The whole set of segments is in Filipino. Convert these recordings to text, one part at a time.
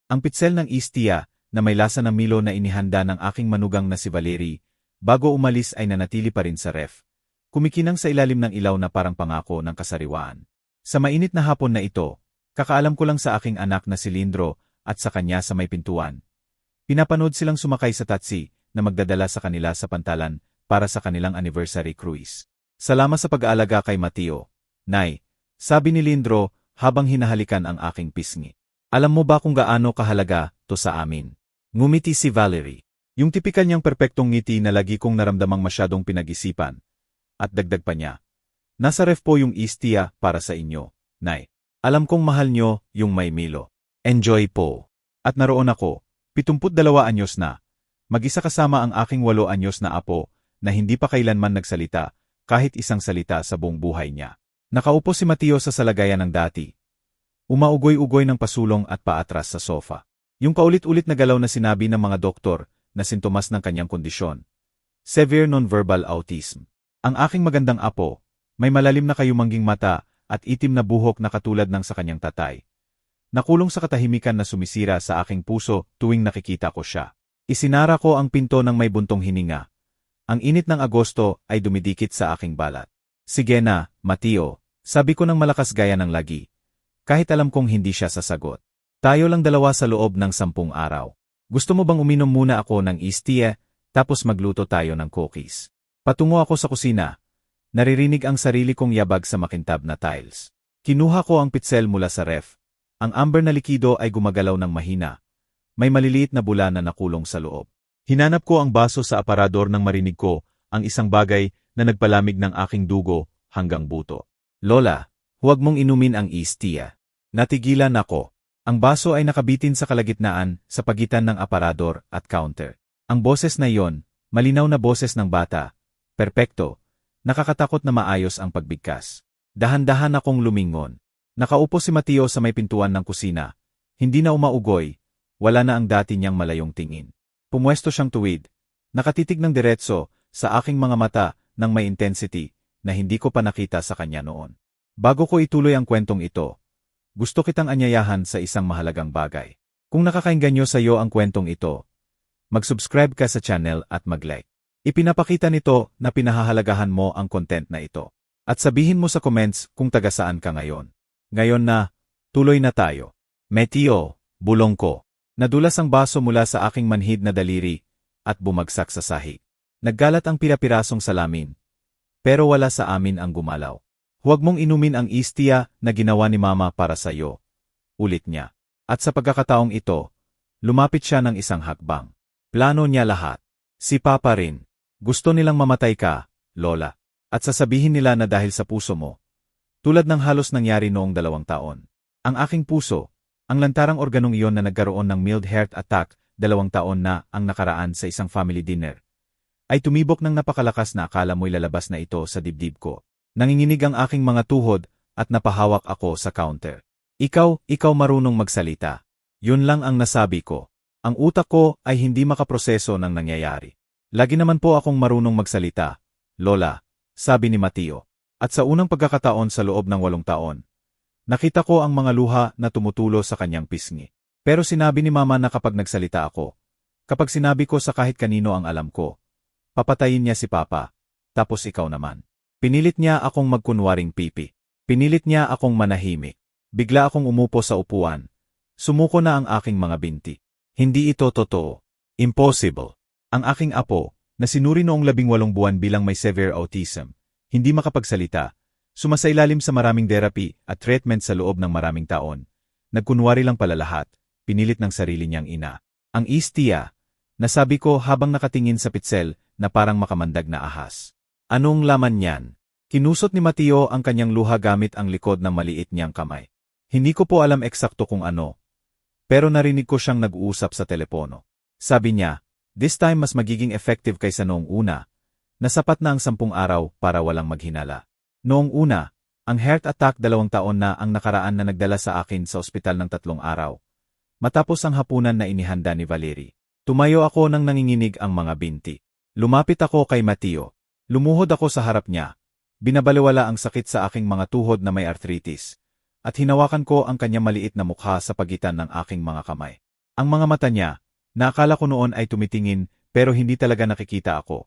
Ang pitsel ng Istia, na may lasa ng Milo na inihanda ng aking manugang na si Valerie, bago umalis ay nanatili pa rin sa ref. Kumikinang sa ilalim ng ilaw na parang pangako ng kasariwaan. Sa mainit na hapon na ito, kakaalam ko lang sa aking anak na si Lindro at sa kanya sa may pintuan. Pinapanood silang sumakay sa taxi na magdadala sa kanila sa pantalan para sa kanilang anniversary cruise. Salamat sa pag-aalaga kay Mateo, Nay, sabi ni Lindro habang hinahalikan ang aking pisngi. Alam mo ba kung gaano kahalaga to sa amin? Ngumiti si Valerie. Yung tipikal niyang perpektong ngiti na lagi kong naramdamang masyadong pinag-isipan. At dagdag pa niya, nasa ref po yung Istia para sa inyo, Nay. Alam kong mahal niyo yung may Milo. Enjoy po. At naroon ako, 72 anyos na. Mag-isa kasama ang aking 8 anyos na apo na hindi pa kailanman nagsalita kahit isang salita sa buong buhay niya. Nakaupo si Mateo sa salagayan ng dati. Umaugoy-ugoy ng pasulong at paatras sa sofa. Yung paulit-ulit na galaw na sinabi ng mga doktor na sintomas ng kanyang kondisyon. Severe nonverbal autism. Ang aking magandang apo, may malalim na kayumangging mata at itim na buhok na katulad ng sa kanyang tatay. Nakulong sa katahimikan na sumisira sa aking puso tuwing nakikita ko siya. Isinara ko ang pinto ng may buntong hininga. Ang init ng Agosto ay dumidikit sa aking balat. Sige na, Mateo, sabi ko ng malakas gaya ng lagi. Kahit alam kong hindi siya sasagot. Tayo lang dalawa sa loob ng 10 araw. Gusto mo bang uminom muna ako ng Istia, tapos magluto tayo ng cookies? Patungo ako sa kusina. Naririnig ang sarili kong yabag sa makintab na tiles. Kinuha ko ang pitsel mula sa ref. Ang amber na likido ay gumagalaw ng mahina. May maliliit na bula na nakulong sa loob. Hinanap ko ang baso sa aparador nang marinig ko ang isang bagay na nagpalamig ng aking dugo hanggang buto. Lola, huwag mong inumin ang Istia. Natigilan ako. Ang baso ay nakabitin sa kalagitnaan sa pagitan ng aparador at counter. Ang boses na iyon, malinaw na boses ng bata. Perpekto. Nakakatakot na maayos ang pagbigkas. Dahan-dahan akong lumingon. Nakaupo si Mateo sa may pintuan ng kusina. Hindi na umaugoy. Wala na ang dati niyang malayong tingin. Pumwesto siyang tuwid. Nakatitig ng diretso sa aking mga mata ng may intensity na hindi ko pa nakita sa kanya noon. Bago ko ituloy ang kwentong ito, gusto kitang anyayahan sa isang mahalagang bagay. Kung nakakainganyo sa iyo ang kwentong ito, mag-subscribe ka sa channel at mag-like. Ipinapakita nito na pinahahalagahan mo ang content na ito. At sabihin mo sa comments kung taga saan ka ngayon. Ngayon na, tuloy na tayo. Mateo, bulong ko. Nadulas ang baso mula sa aking manhid na daliri at bumagsak sa sahig. Naggalat ang pirapirasong salamin. Pero wala sa amin ang gumalaw. Huwag mong inumin ang Istia na ginawa ni Mama para sa iyo. Ulit niya. At sa pagkakataong ito, lumapit siya ng isang hakbang. Plano niya lahat. Si Papa rin. Gusto nilang mamatay ka, Lola. At sasabihin nila na dahil sa puso mo. Tulad ng halos nangyari noong 2 taon. Ang aking puso, ang lantarang organong iyon na nagkaroon ng mild heart attack 2 taon na ang nakaraan sa isang family dinner, ay tumibok ng napakalakas na akala mo'y lalabas na ito sa dibdib ko. Nanginginig ang aking mga tuhod at napahawak ako sa counter. Ikaw marunong magsalita. Yun lang ang nasabi ko. Ang utak ko ay hindi makaproseso ng nangyayari. Lagi naman po akong marunong magsalita, Lola, sabi ni Mateo. At sa unang pagkakataon sa loob ng 8 taon, nakita ko ang mga luha na tumutulo sa kanyang pisngi. Pero sinabi ni Mama na kapag nagsalita ako, kapag sinabi ko sa kahit kanino ang alam ko, papatayin niya si Papa, tapos ikaw naman. Pinilit niya akong magkunwaring pipi. Pinilit niya akong manahimik. Bigla akong umupo sa upuan. Sumuko na ang aking mga binti. Hindi ito totoo. Impossible. Ang aking apo, na sinuri noong 18 buwan bilang may severe autism, hindi makapagsalita, sumasailalim sa maraming therapy at treatment sa loob ng maraming taon. Nagkunwari lang pala lahat, pinilit ng sarili niyang ina. Ang Istia, nasabi ko habang nakatingin sa pitsel na parang makamandag na ahas. Anong laman niyan? Kinusot ni Mateo ang kanyang luha gamit ang likod ng maliit niyang kamay. Hindi ko po alam eksakto kung ano. Pero narinig ko siyang nag-uusap sa telepono. Sabi niya, this time mas magiging effective kaysa noong una. Nasapat na ang 10 araw para walang maghinala. Noong una, ang heart attack 2 taon na ang nakaraan na nagdala sa akin sa ospital ng 3 araw. Matapos ang hapunan na inihanda ni Valerie, tumayo ako nang nanginginig ang mga binti. Lumapit ako kay Mateo. Lumuhod ako sa harap niya. Binabaliwala ang sakit sa aking mga tuhod na may arthritis. At hinawakan ko ang kanyang maliit na mukha sa pagitan ng aking mga kamay. Ang mga mata niya, na akala ko noon ay tumitingin pero hindi talaga nakikita ako,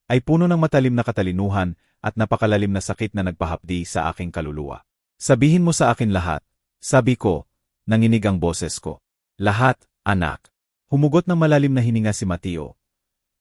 ay puno ng matalim na katalinuhan at napakalalim na sakit na nagpahapdi sa aking kaluluwa. Sabihin mo sa akin lahat, sabi ko, nanginig ang boses ko. Lahat, anak. Humugot ng malalim na hininga si Mateo.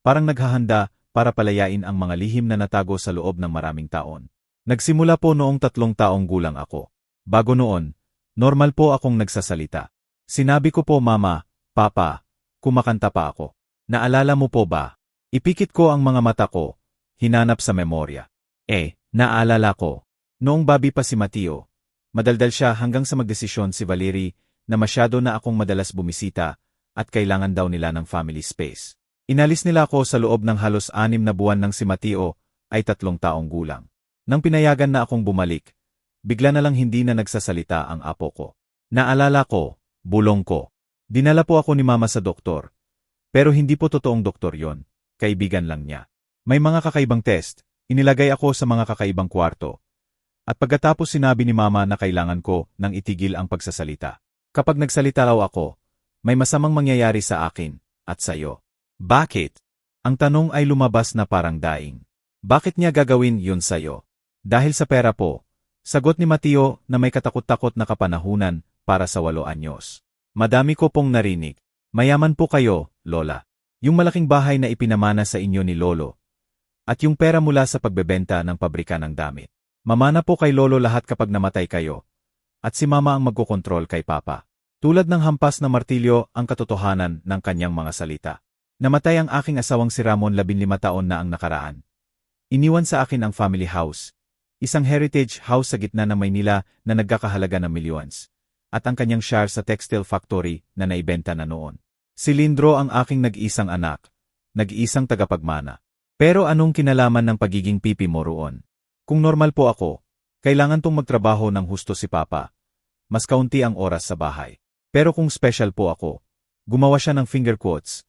Parang naghahanda para palayain ang mga lihim na natago sa loob ng maraming taon. Nagsimula po noong 3 taong gulang ako. Bago noon, normal po akong nagsasalita. Sinabi ko po mama, papa, kumakanta pa ako. Naalala mo po ba? Ipikit ko ang mga mata ko, hinanap sa memorya. Naalala ko. Noong babi pa si Mateo, madaldal siya hanggang sa magdesisyon si Valerie na masyado na akong madalas bumisita at kailangan daw nila ng family space. Inalis nila ako sa loob ng halos 6 na buwan nang si Mateo ay 3 taong gulang. Nang pinayagan na akong bumalik, bigla na lang hindi na nagsasalita ang apo ko. Naalala ko, bulong ko. Dinala po ako ni mama sa doktor. Pero hindi po totoong doktor yon, kaibigan lang niya. May mga kakaibang test, inilagay ako sa mga kakaibang kwarto. At pagkatapos sinabi ni mama na kailangan ko nang itigil ang pagsasalita. Kapag nagsalita raw ako, may masamang mangyayari sa akin at sa iyo. Bakit? Ang tanong ay lumabas na parang daing. Bakit niya gagawin yun sa'yo? Dahil sa pera po, sagot ni Mateo na may katakot-takot na kapanahunan para sa 8 anyos. Madami ko pong narinig. Mayaman po kayo, Lola. Yung malaking bahay na ipinamana sa inyo ni Lolo. At yung pera mula sa pagbebenta ng pabrika ng damit. Mamana po kay Lolo lahat kapag namatay kayo. At si Mama ang magkokontrol kay Papa. Tulad ng hampas na martilyo ang katotohanan ng kanyang mga salita. Namatay ang aking asawang si Ramon 15 taon na ang nakaraan. Iniwan sa akin ang family house. Isang heritage house sa gitna ng Maynila na nagkakahalaga ng millions. At ang kanyang share sa textile factory na naibenta na noon. Si Lindro ang aking nag-iisang anak, nag-iisang tagapagmana. Pero anong kinalaman ng pagiging pipi mo roon? Kung normal po ako, kailangan tong magtrabaho ng husto si Papa. Mas kaunti ang oras sa bahay. Pero kung special po ako, gumawa siya ng finger quotes.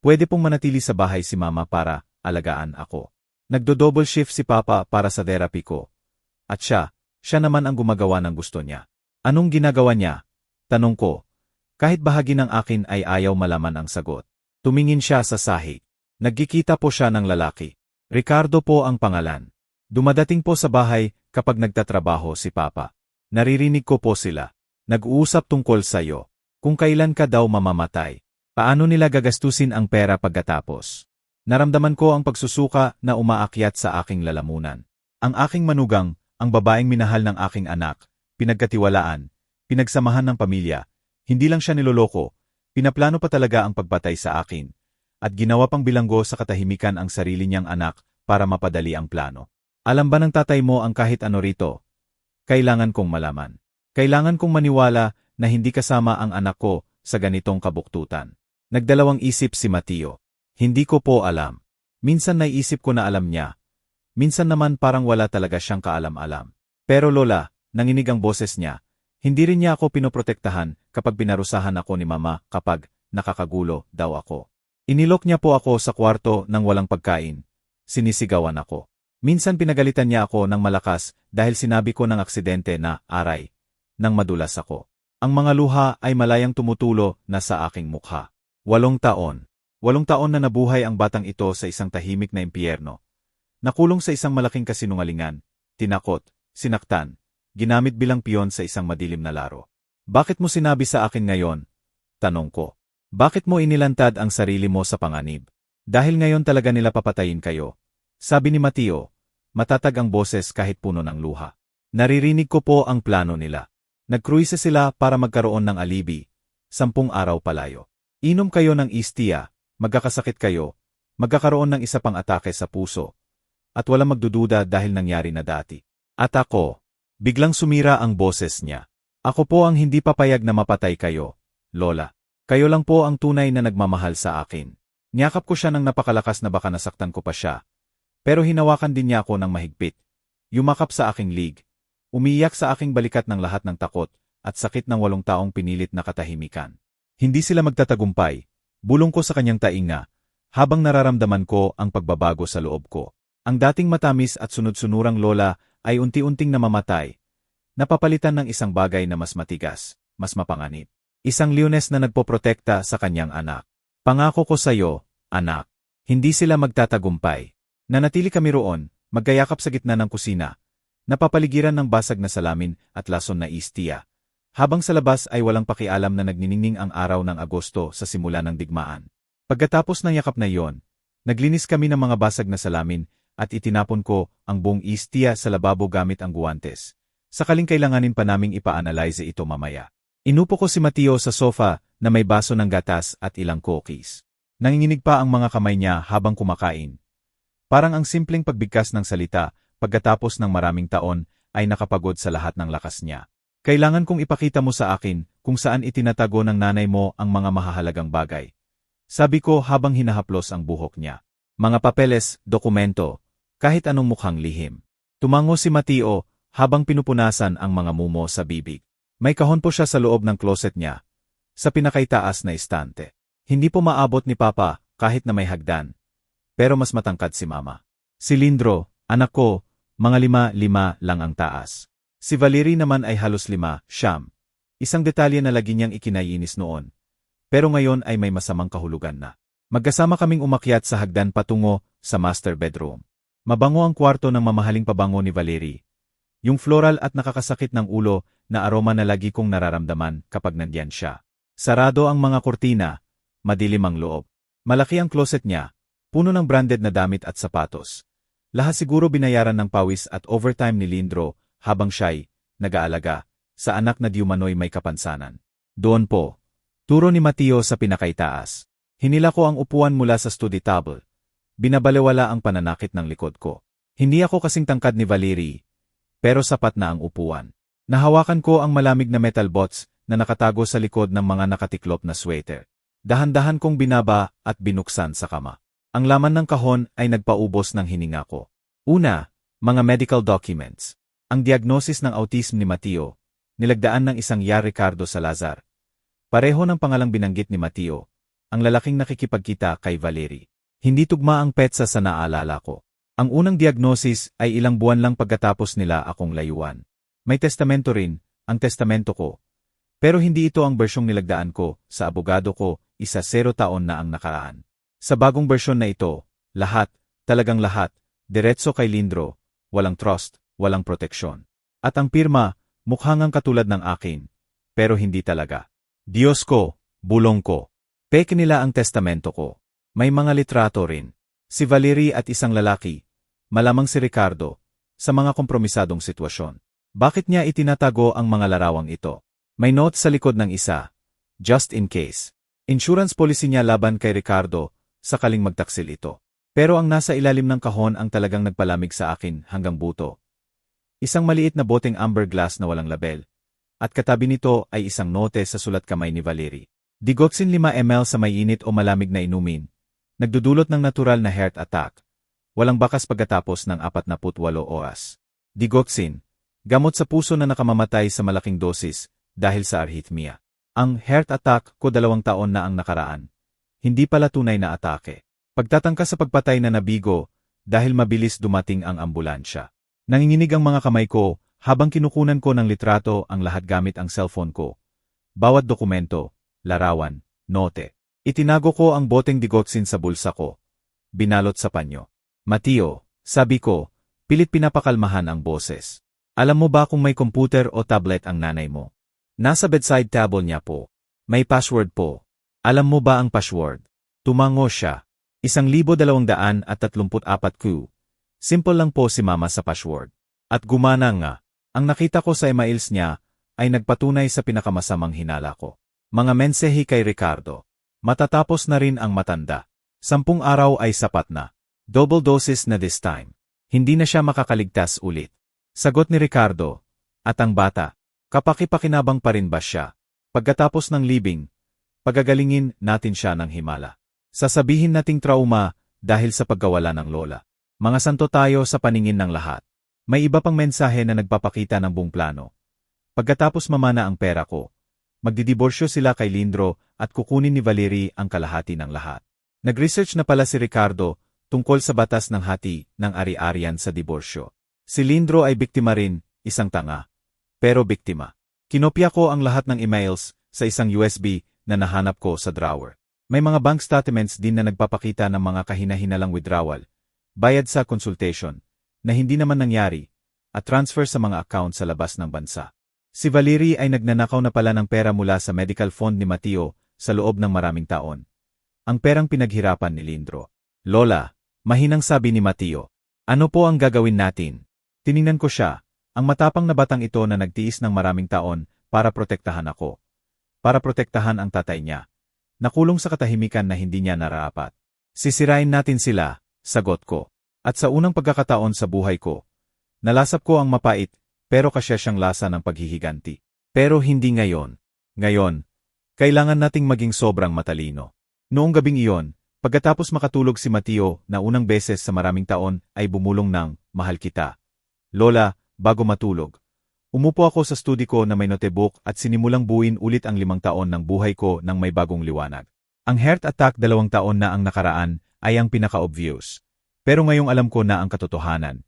Pwede pong manatili sa bahay si Mama para alagaan ako. Nagdo-double shift si Papa para sa therapy ko. At siya naman ang gumagawa ng gusto niya. Anong ginagawa niya? Tanong ko. Kahit bahagi ng akin ay ayaw malaman ang sagot. Tumingin siya sa sahig. Nagkikita po siya ng lalaki. Ricardo po ang pangalan. Dumadating po sa bahay kapag nagtatrabaho si Papa. Naririnig ko po sila. Nag-uusap tungkol sa'yo. Kung kailan ka daw mamamatay. Paano nila gagastusin ang pera pagkatapos? Naramdaman ko ang pagsusuka na umaakyat sa aking lalamunan. Ang aking manugang, ang babaeng minahal ng aking anak, pinagkatiwalaan, pinagsamahan ng pamilya, hindi lang siya niloloko, pinaplano pa talaga ang pagpatay sa akin, at ginawa pang bilanggo sa katahimikan ang sarili niyang anak para mapadali ang plano. Alam ba ng tatay mo ang kahit ano rito? Kailangan kong malaman. Kailangan kong maniwala na hindi kasama ang anak ko sa ganitong kabuktutan. Nagdalawang isip si Mateo. Hindi ko po alam. Minsan naisip ko na alam niya. Minsan naman parang wala talaga siyang kaalam-alam. Pero Lola, nanginig ang boses niya. Hindi rin niya ako pinoprotektahan kapag pinarusahan ako ni Mama kapag nakakagulo daw ako. Inilok niya po ako sa kwarto nang walang pagkain. Sinisigawan ako. Minsan pinagalitan niya ako ng malakas dahil sinabi ko ng aksidente na aray. Nang madulas ako. Ang mga luha ay malayang tumutulo na sa aking mukha. 8 taon. 8 taon na nabuhay ang batang ito sa isang tahimik na impyerno. Nakulong sa isang malaking kasinungalingan, tinakot, sinaktan, ginamit bilang piyon sa isang madilim na laro. Bakit mo sinabi sa akin ngayon? Tanong ko. Bakit mo inilantad ang sarili mo sa panganib? Dahil ngayon talaga nila papatayin kayo. Sabi ni Mateo, matatag ang boses kahit puno ng luha. Naririnig ko po ang plano nila. Nagkruise sila para magkaroon ng alibi. 10 araw palayo. Inom kayo ng istia, magkakasakit kayo, magkakaroon ng isa pang atake sa puso, at walang magdududa dahil nangyari na dati. At ako, biglang sumira ang boses niya. Ako po ang hindi papayag na mapatay kayo, Lola. Kayo lang po ang tunay na nagmamahal sa akin. Niyakap ko siya ng napakalakas na baka nasaktan ko pa siya. Pero hinawakan din niya ako ng mahigpit. Yumakap sa aking lig. Umiyak sa aking balikat ng lahat ng takot at sakit ng 8 taong pinilit na katahimikan. Hindi sila magtatagumpay, bulong ko sa kanyang tainga, habang nararamdaman ko ang pagbabago sa loob ko. Ang dating matamis at sunod-sunurang Lola ay unti-unting namamatay, napapalitan ng isang bagay na mas matigas, mas mapanganib. Isang Leones na nagpoprotekta sa kanyang anak. Pangako ko sa'yo, anak. Hindi sila magtatagumpay. Nanatili kami roon, magkayakap sa gitna ng kusina. Napapaligiran ng basag na salamin at lason na istiya. Habang sa labas ay walang pakialam na nagniningning ang araw ng Agosto sa simula ng digmaan. Pagkatapos ng yakap na iyon, naglinis kami ng mga basag na salamin at itinapon ko ang buong istiya sa lababo gamit ang guwantes. Sakaling kailanganin pa naming ipa-analyze ito mamaya. Inupo ko si Mateo sa sofa na may baso ng gatas at ilang cookies. Nanginginig pa ang mga kamay niya habang kumakain. Parang ang simpleng pagbigkas ng salita pagkatapos ng maraming taon ay nakapagod sa lahat ng lakas niya. Kailangan kong ipakita mo sa akin kung saan itinatago ng nanay mo ang mga mahahalagang bagay. Sabi ko habang hinahaplos ang buhok niya. Mga papeles, dokumento, kahit anong mukhang lihim. Tumango si Mateo habang pinupunasan ang mga mumo sa bibig. May kahon po siya sa loob ng closet niya, sa pinakaitaas na istante. Hindi po maabot ni Papa kahit na may hagdan. Pero mas matangkad si Mama. Si Lindro, anak ko, mga 5'5" lang ang taas. Si Valerie naman ay halos 5'9". Isang detalye na lagi niyang ikinaiinis noon. Pero ngayon ay may masamang kahulugan na. Magkasama kaming umakyat sa hagdan patungo sa master bedroom. Mabango ang kwarto ng mamahaling pabango ni Valerie. Yung floral at nakakasakit ng ulo na aroma na lagi kong nararamdaman kapag nandiyan siya. Sarado ang mga kurtina, madilim ang loob. Malaki ang closet niya, puno ng branded na damit at sapatos. Lahat siguro binayaran ng pawis at overtime ni Lindro habang siya'y nag-aalaga sa anak na di umano'y may kapansanan. Doon po, turo ni Mateo sa pinakaitaas. Hinila ko ang upuan mula sa study table. Binabalewala ang pananakit ng likod ko. Hindi ako kasing tangkad ni Valerie, pero sapat na ang upuan. Nahawakan ko ang malamig na metal bots na nakatago sa likod ng mga nakatiklop na sweater. Dahan-dahan kong binaba at binuksan sa kama. Ang laman ng kahon ay nagpaubos ng hininga ko. Una, mga medical documents. Ang diagnosis ng autism ni Mateo, nilagdaan ng isang Ricardo Salazar. Pareho ng pangalang binanggit ni Mateo, ang lalaking nakikipagkita kay Valerie. Hindi tugma ang petsa sa naalala ko. Ang unang diagnosis ay ilang buwan lang pagkatapos nila akong layuan. May testamento rin, ang testamento ko. Pero hindi ito ang bersyong nilagdaan ko, sa abogado ko, 0 taon na ang nakaraan. Sa bagong bersyon na ito, lahat, talagang lahat, diretso kay Lindro, walang trust, walang proteksyon. At ang pirma, mukhang ang katulad ng akin, pero hindi talaga. Diyos ko, bulong ko. Peke nila ang testamento ko. May mga litrato rin. Si Valerie at isang lalaki, malamang si Ricardo, sa mga kompromisadong sitwasyon. Bakit niya itinatago ang mga larawang ito? May note sa likod ng isa, just in case. Insurance policy niya laban kay Ricardo, sakaling magtaksil ito. Pero ang nasa ilalim ng kahon ang talagang nagpalamig sa akin hanggang buto. Isang maliit na boteng amber glass na walang label. At katabi nito ay isang note sa sulat kamay ni Valerie. Digoxin 5 ml sa may init o malamig na inumin. Nagdudulot ng natural na heart attack. Walang bakas pagkatapos ng 48 oras. Digoxin, gamot sa puso na nakamamatay sa malaking dosis dahil sa arrhythmia. Ang heart attack ko 2 taon na ang nakaraan. Hindi pala tunay na atake. Pagtatangka sa pagpatay na nabigo dahil mabilis dumating ang ambulansya. Nanginginig ang mga kamay ko habang kinukunan ko ng litrato ang lahat gamit ang cellphone ko. Bawat dokumento, larawan, note. Itinago ko ang boteng digoxin sa bulsa ko. Binalot sa panyo. Mateo, sabi ko, pilit pinapakalmahan ang boses. Alam mo ba kung may computer o tablet ang nanay mo? Nasa bedside table niya po. May password po. Alam mo ba ang password? Tumango siya. 1,234 Q. Simple lang po si Mama sa password. At gumana nga. Ang nakita ko sa emails niya ay nagpatunay sa pinakamasamang hinala ko. Mga mensahe kay Ricardo. Matatapos na rin ang matanda. 10 araw ay sapat na. Double doses na this time. Hindi na siya makakaligtas ulit. Sagot ni Ricardo. At ang bata, kapakipakinabang pa rin ba siya? Pagkatapos ng libing, pagagalingin natin siya ng himala. Sasabihin nating trauma dahil sa pagkawala ng lola. Mga santo tayo sa paningin ng lahat. May iba pang mensahe na nagpapakita ng buong plano. Pagkatapos mamana ang pera ko, magdidiborsyo sila kay Lindro at kukunin ni Valerie ang kalahati ng lahat. Nag-research na pala si Ricardo tungkol sa batas ng hati ng ari-arian sa diborsyo. Si Lindro ay biktima rin, isang tanga. Pero biktima. Kinopya ko ang lahat ng emails sa isang USB na nahanap ko sa drawer. May mga bank statements din na nagpapakita ng mga kahina-hinalang withdrawal, bayad sa consultation, na hindi naman nangyari, at transfer sa mga account sa labas ng bansa. Si Valerie ay nagnanakaw na pala ng pera mula sa medical fund ni Mateo sa loob ng maraming taon. Ang perang pinaghirapan ni Lindro. Lola, mahinang sabi ni Mateo. Ano po ang gagawin natin? Tiningnan ko siya, ang matapang na batang ito na nagtiis ng maraming taon para protektahan ako. Para protektahan ang tatay niya. Nakulong sa katahimikan na hindi niya nararapat. Sisirain natin sila, sagot ko. At sa unang pagkakataon sa buhay ko, nalasap ko ang mapait, pero kasya siyang lasa ng paghihiganti. Pero hindi ngayon. Ngayon, kailangan nating maging sobrang matalino. Noong gabing iyon, pagkatapos makatulog si Mateo na unang beses sa maraming taon ay bumulong ng, mahal kita. Lola, bago matulog. Umupo ako sa study ko na may notebook at sinimulang buuin ulit ang 5 taon ng buhay ko nang may bagong liwanag. Ang heart attack 2 taon na ang nakaraan ay ang pinaka-obvious. Pero ngayong alam ko na ang katotohanan.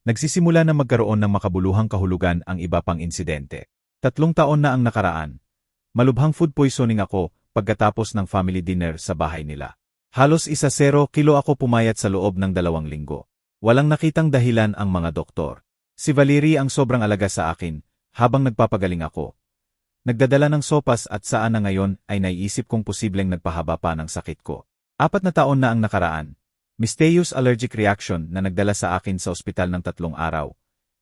Nagsisimula na magkaroon ng makabuluhang kahulugan ang iba pang insidente. 3 taon na ang nakaraan. Malubhang food poisoning ako pagkatapos ng family dinner sa bahay nila. Halos 1-0 kilo ako pumayat sa loob ng 2 linggo. Walang nakitang dahilan ang mga doktor. Si Valerie ang sobrang alaga sa akin habang nagpapagaling ako. Nagdadala ng sopas at saan na ngayon ay naiisip kong posibleng nagpahaba pa ng sakit ko. 4 na taon na ang nakaraan. Mysterious allergic reaction na nagdala sa akin sa ospital ng 3 araw.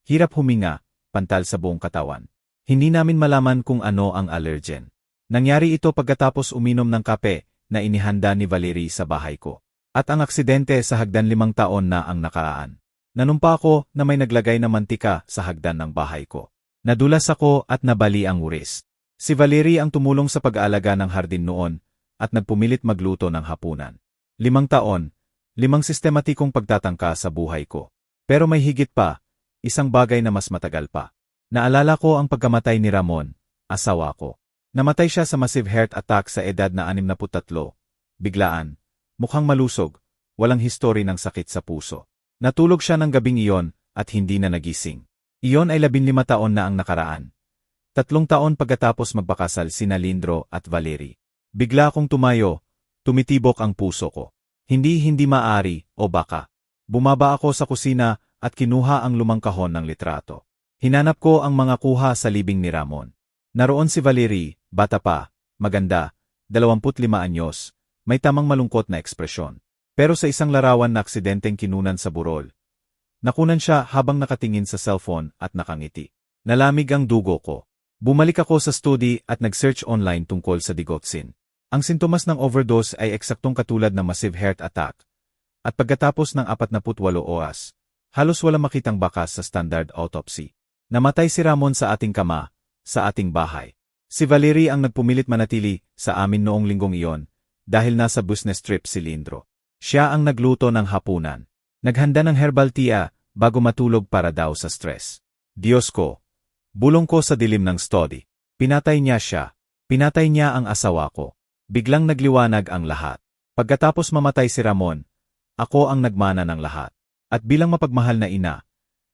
Hirap huminga, pantal sa buong katawan. Hindi namin malaman kung ano ang allergen. Nangyari ito pagkatapos uminom ng kape na inihanda ni Valerie sa bahay ko. At ang aksidente sa hagdan 5 taon na ang nakaraan. Nanumpa ako na may naglagay na mantika sa hagdan ng bahay ko. Nadulas ako at nabali ang uris. Si Valerie ang tumulong sa pag-aalaga ng hardin noon at nagpumilit magluto ng hapunan. 5 taon, 5 sistematikong pagtatangka sa buhay ko. Pero may higit pa, isang bagay na mas matagal pa. Naalala ko ang pagkamatay ni Ramon, asawa ko. Namatay siya sa massive heart attack sa edad na 63. Biglaan, mukhang malusog, walang history ng sakit sa puso. Natulog siya ng gabing iyon at hindi na nagising. Iyon ay 15 taon na ang nakaraan. 3 taon pagkatapos magpakasal sina Lindro at Valerie. Bigla akong tumayo, tumitibok ang puso ko. Hindi maari o baka. Bumaba ako sa kusina at kinuha ang lumang kahon ng litrato. Hinanap ko ang mga kuha sa libing ni Ramon. Naroon si Valerie, bata pa, maganda, 25 anyos, may tamang malungkot na ekspresyon. Pero sa isang larawan na aksidenteng kinunan sa burol. Nakunan siya habang nakatingin sa cellphone at nakangiti. Nalamig ang dugo ko. Bumalik ako sa study at nag-search online tungkol sa digoxin. Ang sintomas ng overdose ay eksaktong katulad ng massive heart attack. At pagkatapos ng 48 oras, halos wala makitang bakas sa standard autopsy. Namatay si Ramon sa ating kama, sa ating bahay. Si Valerie ang nagpumilit manatili sa amin noong linggong iyon dahil nasa business trip si Lindro. Siya ang nagluto ng hapunan. Naghanda ng herbal tea bago matulog para daw sa stress. Diyos ko. Bulong ko sa dilim ng study. Pinatay niya siya. Pinatay niya ang asawa ko. Biglang nagliwanag ang lahat. Pagkatapos mamatay si Ramon, ako ang nagmana ng lahat. At bilang mapagmahal na ina,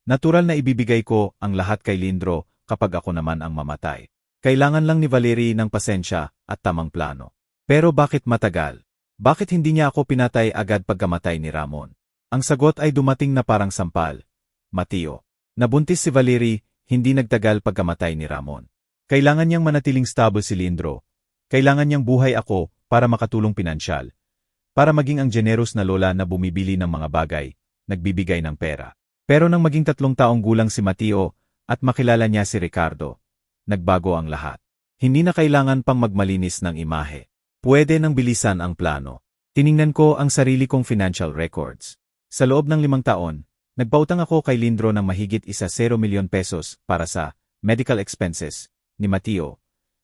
natural na ibibigay ko ang lahat kay Lindro kapag ako naman ang mamatay. Kailangan lang ni Valerie ng pasensya at tamang plano. Pero bakit matagal? Bakit hindi niya ako pinatay agad pagkamatay ni Ramon? Ang sagot ay dumating na parang sampal. Mateo. Nabuntis si Valerie, hindi nagtagal pagkamatay ni Ramon. Kailangan niyang manatiling stable si Lindro. Kailangan niyang buhay ako para makatulong pinansyal. Para maging ang generous na lola na bumibili ng mga bagay, nagbibigay ng pera. Pero nang maging 3 taong gulang si Mateo at makilala niya si Ricardo, nagbago ang lahat. Hindi na kailangan pang magmalinis ng imahe. Pwede nang bilisan ang plano. Tiningnan ko ang sarili kong financial records. Sa loob ng 5 taon, nagpautang ako kay Lindro ng mahigit 1 milyon pesos para sa medical expenses ni Mateo.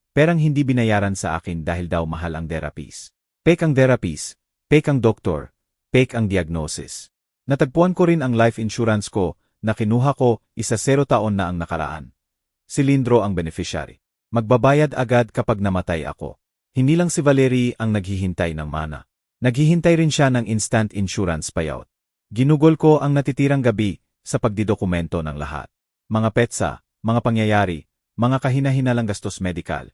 Perang hindi binayaran sa akin dahil daw mahal ang therapies. Fake ang therapies, fake ang doktor, fake ang diagnosis. Natagpuan ko rin ang life insurance ko na kinuha ko 1 taon na ang nakaraan. Si Lindro ang beneficiary. Magbabayad agad kapag namatay ako. Hindi lang si Valerie ang naghihintay ng mana. Naghihintay rin siya ng instant insurance payout. Ginugol ko ang natitirang gabi sa pagdidokumento ng lahat. Mga petsa, mga pangyayari, mga kahina-hinalang gastos medikal.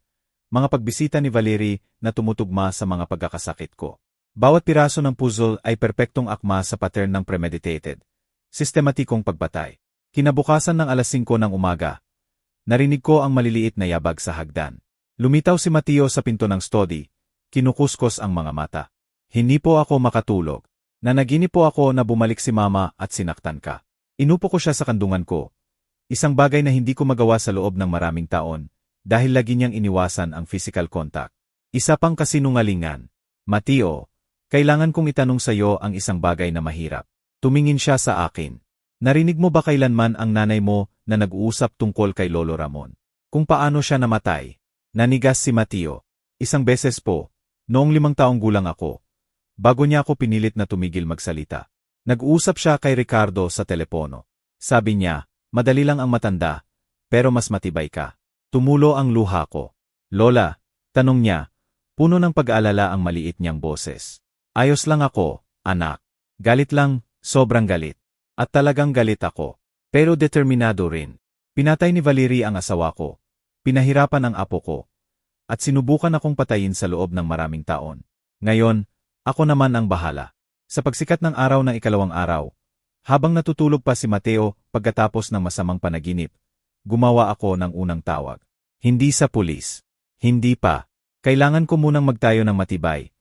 mga pagbisita ni Valerie na tumutugma sa mga pagkakasakit ko. Bawat piraso ng puzzle ay perpektong akma sa pattern ng premeditated, sistematikong pagbatay. Kinabukasan ng alas 5 ng umaga, narinig ko ang maliliit na yabag sa hagdan. Lumitaw si Mateo sa pinto ng study, kinukuskos ang mga mata. Hindi po ako makatulog. Nanaginip po ako na bumalik si mama at sinaktan ka. Inupo ko siya sa kandungan ko. Isang bagay na hindi ko magawa sa loob ng maraming taon, dahil lagi niyang iniwasan ang physical contact. Isa pang kasinungalingan. Mateo, kailangan kong itanong sa iyo ang isang bagay na mahirap. Tumingin siya sa akin. Narinig mo ba kailanman ang nanay mo na nag-uusap tungkol kay Lolo Ramon? Kung paano siya namatay? Nanigas si Mateo. Isang beses po, noong 5 taong gulang ako. Bago niya ako pinilit na tumigil magsalita. Nag-uusap siya kay Ricardo sa telepono. Sabi niya, madali lang ang matanda, pero mas matibay ka. Tumulo ang luha ko. Lola, tanong niya, puno ng pag-aalala ang maliit niyang boses. Ayos lang ako, anak. Galit lang, sobrang galit. At talagang galit ako. Pero determinado rin. Pinatay ni Valerie ang asawa ko. Pinahirapan ang apo ko. At sinubukan akong patayin sa loob ng maraming taon. Ngayon, ako naman ang bahala. Sa pagsikat ng araw ng ikalawang araw, habang natutulog pa si Mateo pagkatapos ng masamang panaginip, gumawa ako ng unang tawag. Hindi sa pulis. Hindi pa. Kailangan ko munang magtayo ng matibay.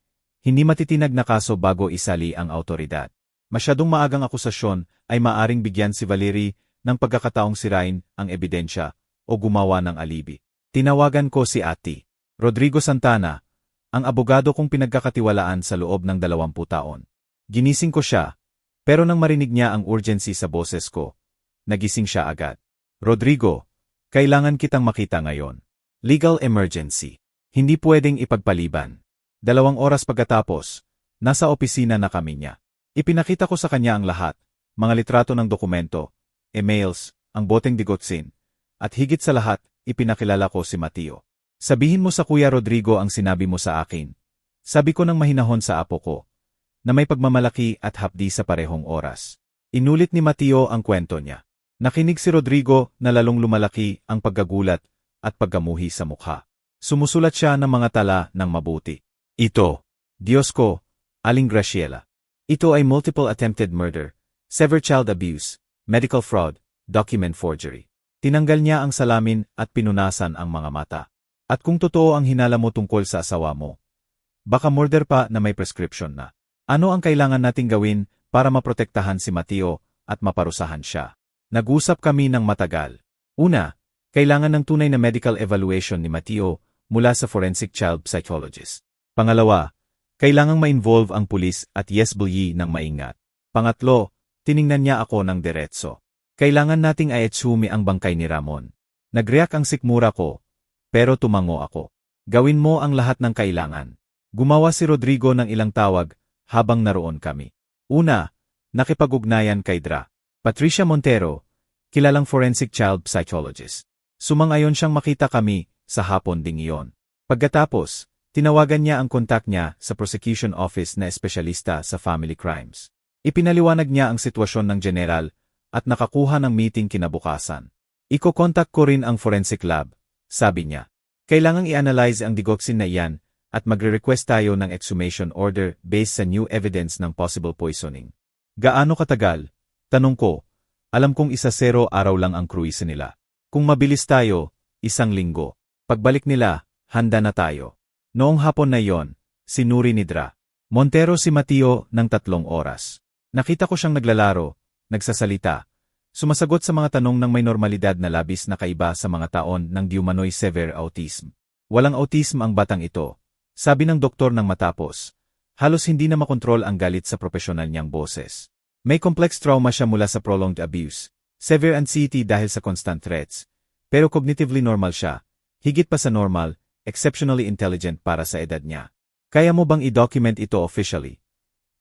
Hindi matitinag na kaso bago isali ang autoridad. Masyadong maagang akusasyon ay maaring bigyan si Valerie ng pagkakataong sirain ang ebidensya o gumawa ng alibi. Tinawagan ko si Ate Rodrigo Santana, ang abogado kong pinagkakatiwalaan sa loob ng 20 taon. Ginising ko siya, pero nang marinig niya ang urgency sa boses ko, nagising siya agad. Rodrigo, kailangan kitang makita ngayon. Legal emergency. Hindi pwedeng ipagpaliban. 2 oras pagkatapos, nasa opisina na kami niya. Ipinakita ko sa kanya ang lahat, mga litrato ng dokumento, emails, ang boteng digotsin, at higit sa lahat, ipinakilala ko si Mateo. Sabihin mo sa Kuya Rodrigo ang sinabi mo sa akin. Sabi ko ng mahinahon sa apo ko, na may pagmamalaki at hapdi sa parehong oras. Inulit ni Mateo ang kwento niya. Nakinig si Rodrigo na lalong lumalaki ang paggagulat at paggamuhi sa mukha. Sumusulat siya ng mga tala ng mabuti. Ito, Diyos ko, Aling Graciela. Ito ay multiple attempted murder, severe child abuse, medical fraud, document forgery. Tinanggal niya ang salamin at pinunasan ang mga mata. At kung totoo ang hinala mo tungkol sa asawa mo, baka murder pa na may prescription na. Ano ang kailangan nating gawin para maprotektahan si Mateo at maparusahan siya? Nag-usap kami ng matagal. Una, kailangan ng tunay na medical evaluation ni Mateo mula sa forensic child psychologist. Pangalawa, kailangang ma-involve ang pulis at YesBulyi ng maingat. Pangatlo, tiningnan niya ako ng diretso. Kailangan nating aetsumi ang bangkay ni Ramon. Nag-react ang sikmura ko, pero tumango ako. Gawin mo ang lahat ng kailangan. Gumawa si Rodrigo ng ilang tawag habang naroon kami. Una, nakipag-ugnayan kay Dra. Patricia Montero, kilalang forensic child psychologist. Sumang-ayon siyang makita kami sa hapon ding iyon. Pagkatapos, tinawagan niya ang kontak niya sa prosecution office na espesyalista sa family crimes. Ipinaliwanag niya ang sitwasyon ng general at nakakuha ng meeting kinabukasan. Iko-contact ko rin ang forensic lab, sabi niya. Kailangang i-analyze ang digoxin na iyan at magre-request tayo ng exhumation order based sa new evidence ng possible poisoning. Gaano katagal? Tanong ko. Alam kong 1-0 araw lang ang cruise nila. Kung mabilis tayo, 1 linggo. Pagbalik nila, handa na tayo. Noong hapon na iyon, sinuri ni Dra. Montero si Mateo ng 3 oras. Nakita ko siyang naglalaro, nagsasalita, sumasagot sa mga tanong ng may normalidad na labis na kaiba sa mga taon ng Diumanoy severe autism. Walang autism ang batang ito, sabi ng doktor nang matapos. Halos hindi na makontrol ang galit sa profesional niyang boses. May complex trauma siya mula sa prolonged abuse, severe anxiety dahil sa constant threats, pero cognitively normal siya, higit pa sa normal, exceptionally intelligent para sa edad niya. Kaya mo bang i-document ito officially?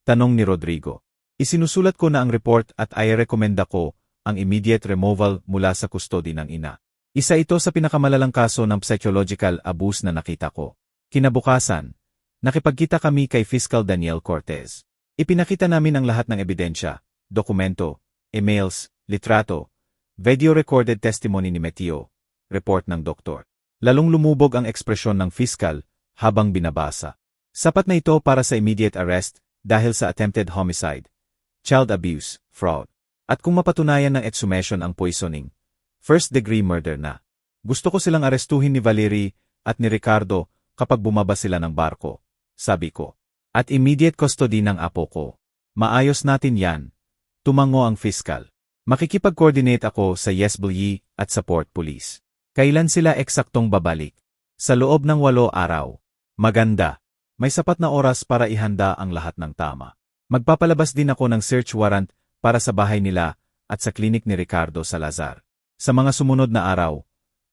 Tanong ni Rodrigo. Isinusulat ko na ang report at i-rekomenda ko ang immediate removal mula sa custody ng ina. Isa ito sa pinakamalalang kaso ng psychological abuse na nakita ko. Kinabukasan, nakipagkita kami kay Fiscal Daniel Cortez. Ipinakita namin ang lahat ng ebidensya, dokumento, emails, litrato, video recorded testimony ni Mateo, report ng doktor. Lalong lumubog ang ekspresyon ng piskal habang binabasa. Sapat na ito para sa immediate arrest dahil sa attempted homicide, child abuse, fraud. At kung mapatunayan ng exhumation ang poisoning, first-degree murder na. Gusto ko silang arestuhin ni Valerie at ni Ricardo kapag bumaba sila ng barko, sabi ko. At immediate custody ng apo ko. Maayos natin yan. Tumango ang piskal. Makikipag-coordinate ako sa YesBulyi at sa Port Police. Kailan sila eksaktong babalik? Sa loob ng 8 araw. Maganda. May sapat na oras para ihanda ang lahat ng tama. Magpapalabas din ako ng search warrant para sa bahay nila at sa klinik ni Ricardo Salazar. Sa mga sumunod na araw,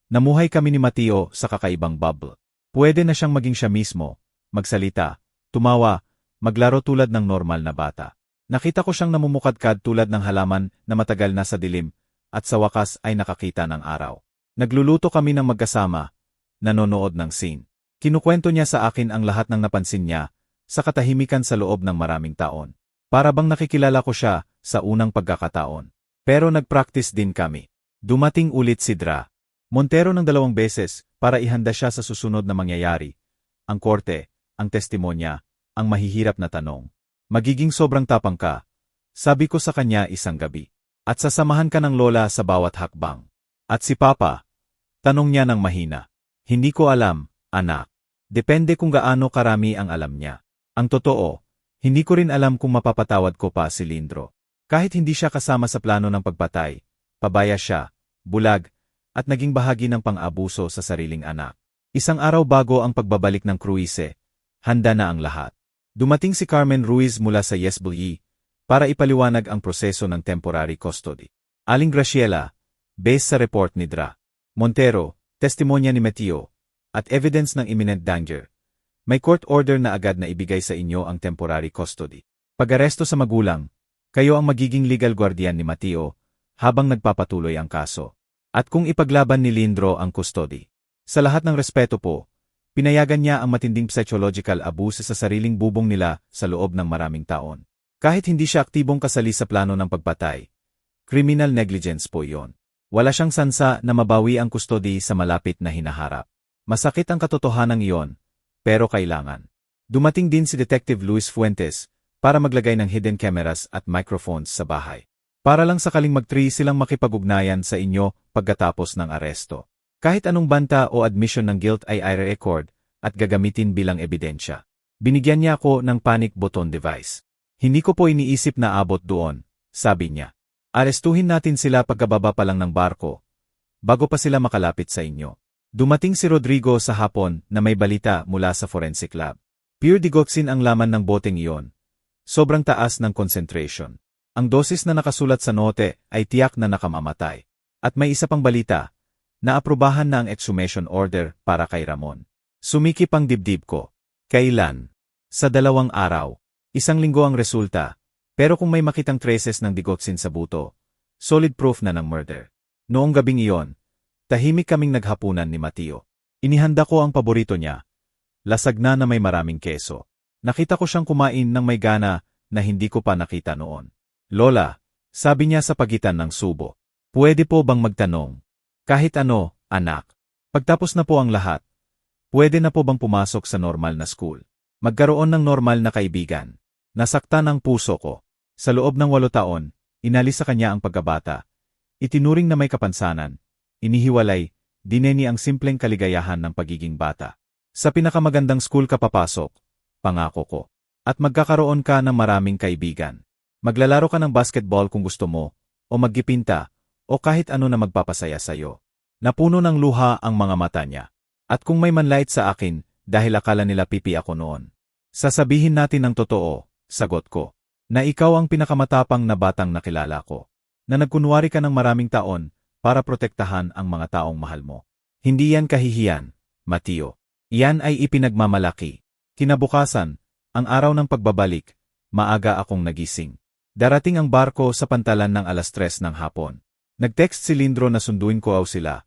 namuhay kami ni Mateo sa kakaibang bubble. Pwede na siyang maging siya mismo, magsalita, tumawa, maglaro tulad ng normal na bata. Nakita ko siyang namumukadkad tulad ng halaman na matagal na sa dilim at sa wakas ay nakakita ng araw. Nagluluto kami ng magkasama, nanonood ng scene. Kinukwento niya sa akin ang lahat ng napansin niya sa katahimikan sa loob ng maraming taon. Para bang nakikilala ko siya sa unang pagkakataon. Pero nag-practice din kami. Dumating ulit si Dra. Montero ng 2 beses para ihanda siya sa susunod na mangyayari. Ang korte, ang testimonya, ang mahihirap na tanong. Magiging sobrang tapang ka, sabi ko sa kanya isang gabi. At sasamahan ka ng lola sa bawat hakbang. At si Papa, tanong niya ng mahina. Hindi ko alam, anak. Depende kung gaano karami ang alam niya. Ang totoo, hindi ko rin alam kung mapapatawad ko pa si Lindro. Kahit hindi siya kasama sa plano ng pagpatay, pabaya siya, bulag, at naging bahagi ng pang-abuso sa sariling anak. Isang araw bago ang pagbabalik ng kruise, handa na ang lahat. Dumating si Carmen Ruiz mula sa YesBulyi para ipaliwanag ang proseso ng temporary custody. Aling Graciela, based sa report ni Dra. Montero, testimonya ni Mateo, at evidence ng imminent danger. May court order na agad na ibigay sa inyo ang temporary custody. Pag-aresto sa magulang, kayo ang magiging legal guardian ni Mateo habang nagpapatuloy ang kaso. At kung ipaglaban ni Lindro ang custody. Sa lahat ng respeto po, pinayagan niya ang matinding psychological abuse sa sariling bubong nila sa loob ng maraming taon. Kahit hindi siya aktibong kasali sa plano ng pagpatay, criminal negligence po iyon. Wala siyang sansa na mabawi ang custody sa malapit na hinaharap. Masakit ang katotohanan iyon, pero kailangan. Dumating din si Detective Luis Fuentes para maglagay ng hidden cameras at microphones sa bahay. Para lang sakaling mag-3 silang makipag-ugnayan sa inyo pagkatapos ng aresto. Kahit anong banta o admission ng guilt ay i-record at gagamitin bilang ebidensya. Binigyan niya ako ng panic button device. Hindi ko po iniisip na abot doon, sabi niya. Arestuhin natin sila pagkababa pa lang ng barko, bago pa sila makalapit sa inyo. Dumating si Rodrigo sa hapon na may balita mula sa forensic lab. Pure digoxin ang laman ng boteng iyon. Sobrang taas ng concentration. Ang dosis na nakasulat sa note ay tiyak na nakamamatay. At may isa pang balita, naaprubahan na ang exhumation order para kay Ramon. Sumikip ang dibdib ko. Kailan? Sa 2 araw. 1 linggo ang resulta, pero kung may makitang traces ng digoxin sa buto, solid proof na ng murder. Noong gabing iyon, tahimik kaming naghapunan ni Mateo. Inihanda ko ang paborito niya. Lasag na may maraming keso. Nakita ko siyang kumain ng may gana na hindi ko pa nakita noon. Lola, sabi niya sa pagitan ng subo. Pwede po bang magtanong? Kahit ano, anak. Pagtapos na po ang lahat, pwede na po bang pumasok sa normal na school? Magkaroon ng normal na kaibigan. Nasaktan ang puso ko. Sa loob ng 8 taon, inalis sa kanya ang pagkabata. Itinuring na may kapansanan. Inihiwalay, dineni ang simpleng kaligayahan ng pagiging bata. Sa pinakamagandang school ka papasok, pangako ko. At magkakaroon ka ng maraming kaibigan. Maglalaro ka ng basketball kung gusto mo, o maggipinta, o kahit ano na magpapasaya sa'yo. Napuno ng luha ang mga mata niya. At kung may manlait sa akin, dahil akala nila pipi ako noon. Sasabihin natin ang totoo, sagot ko, na ikaw ang pinakamatapang na batang nakilala ko. Na nagkunwari ka ng maraming taon, para protektahan ang mga taong mahal mo. Hindi yan kahihiyan, Mateo. Iyan ay ipinagmamalaki. Kinabukasan, ang araw ng pagbabalik, maaga akong nagising. Darating ang barko sa pantalan ng 3:00 ng hapon. Nag-text si Lindro na sunduin ko sila.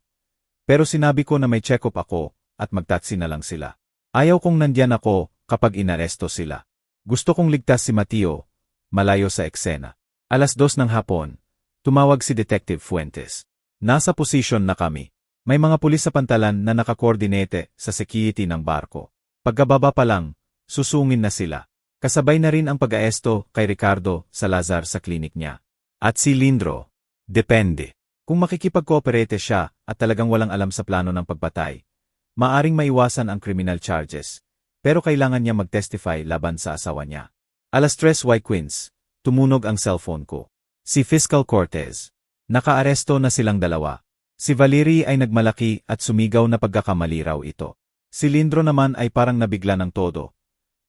Pero sinabi ko na may check-up ako at magtaksi na lang sila. Ayaw kong nandyan ako kapag inaresto sila. Gusto kong ligtas si Mateo, malayo sa eksena. 2:00 ng hapon, tumawag si Detective Fuentes. Nasa posisyon na kami. May mga pulis sa pantalan na nakakoordinate sa security ng barko. Pagkababa pa lang, susungin na sila. Kasabay na rin ang pag-aesto kay Ricardo Salazar sa klinik niya. At si Lindro. Depende. Kung makikipag-cooperate siya at talagang walang alam sa plano ng pagpatay, maaring maiwasan ang criminal charges, pero kailangan niya mag-testify laban sa asawa niya. Alas 3 Queens, tumunog ang cellphone ko. Si Fiscal Cortez. Nakaaresto na silang dalawa. Si Valerie ay nagmalaki at sumigaw na pagkakamali raw ito. Si Lindro naman ay parang nabigla ng todo.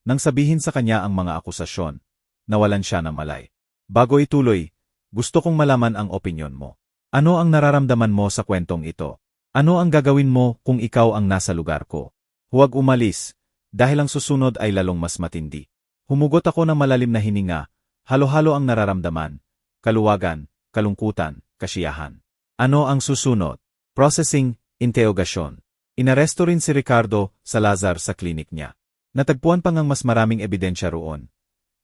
Nang sabihin sa kanya ang mga akusasyon, nawalan siya ng malay. Bago ituloy, gusto kong malaman ang opinyon mo. Ano ang nararamdaman mo sa kwentong ito? Ano ang gagawin mo kung ikaw ang nasa lugar ko? Huwag umalis, dahil ang susunod ay lalong mas matindi. Humugot ako ng malalim na hininga, halo-halo ang nararamdaman, kaluwagan, kalungkutan, kasiyahan. Ano ang susunod? Processing, interogasyon. Inaresto rin si Ricardo Salazar sa klinik niya. Natagpuan pa ngang mas maraming ebidensya roon.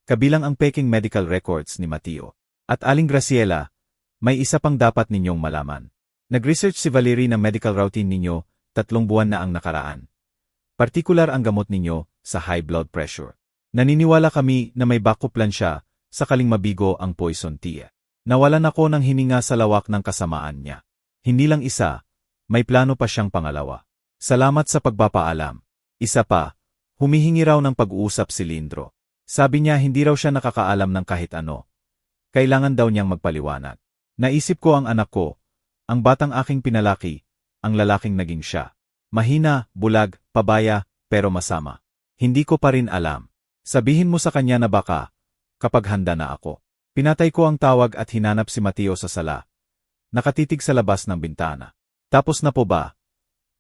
Kabilang ang peking medical records ni Mateo. At Aling Graciela, may isa pang dapat ninyong malaman. Nag-research si Valerie ng medical routine ninyo, 3 buwan na ang nakaraan. Partikular ang gamot ninyo sa high blood pressure. Naniniwala kami na may backup plan siya sakaling mabigo ang poison tea. Nawalan ako ng hininga sa lawak ng kasamaan niya. Hindi lang isa, may plano pa siyang pangalawa. Salamat sa pagpapaalam. Isa pa, humihingi raw ng pag-uusap si Lindro. Sabi niya hindi raw siya nakakaalam ng kahit ano. Kailangan daw niyang magpaliwanag. Naisip ko ang anak ko, ang batang aking pinalaki, ang lalaking naging siya. Mahina, bulag, pabaya, pero masama. Hindi ko pa rin alam. Sabihin mo sa kanya na baka, kapag handa na ako. Pinatay ko ang tawag at hinanap si Mateo sa sala. Nakatitig sa labas ng bintana. Tapos na po ba?